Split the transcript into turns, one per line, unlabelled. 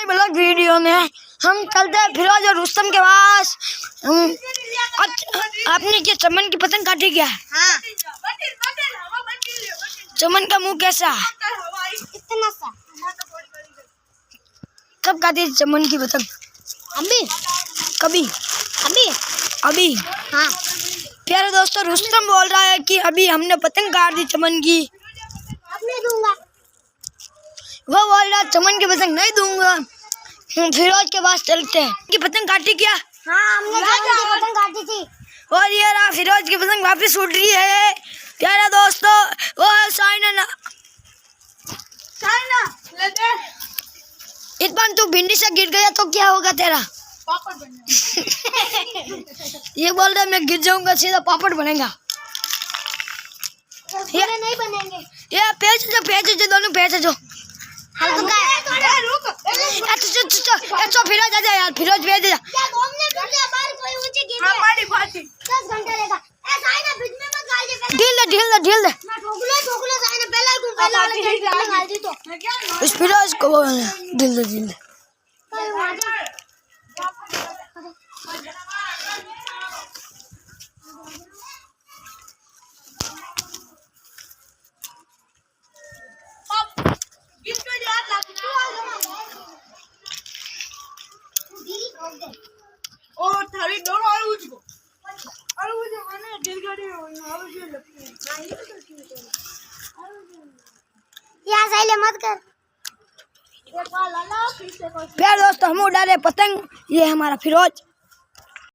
Blog video में हम चलते हैं फिरोज और रुस्तम के पास। आपने क्या चमन की पतंग काटी क्या?
हाँ।
चमन का मुंह कैसा?
इतना सा।
कब काटी चमन की पतंग?
अभी।
कभी? अभी।
हाँ।
प्यारे दोस्तों, रुस्तम बोल रहा है कि अभी हमने पतंग काट दी चमन की।
अब नहीं दूंगा।
वो बोल रहा चमन की पतंग नहीं दूंगा। फिरोज के पास चलते हैं। कि पतंग काटी क्या?
हाँ, हमने चमन की पतंग काटी थी।
और ये रहा फिरोज की पतंग वापस उड़ रही है। प्यारे दोस्तों, वो है साइना। इस बार तू भिंडी से गिर गया तो क्या होगा तेरा?
पापड़ बनेगा।
ये बोल रहा मैं गिर जाऊंगा सीधा पापड़ बनेगा।
ये नहीं बनेंगे।
ये पेच जो दोनों पेच जो।
हम तो रुक।
अच्छा फिरोज आ जा यार, फिरोज भेज दे।
क्या 2 मिनट रुक जा, बाहर कोई ऊंचे गिर गया। हमारी फाटी 10 घंटे लेगा। ऐसा है ना, बीच में मत गाल दे।
ढील दे।
मैं ठोकला साइन पहले वाले घंटे में गाल दी तो।
इस फिरोज को ढील दे।
और थारी दोनों आलू को मैंने दिल गड़ी आलू जो लगती है। या साइले मत कर।
प्यार दोस्तों, हम उड़ा रहे पतंग। ये हमारा फिरोज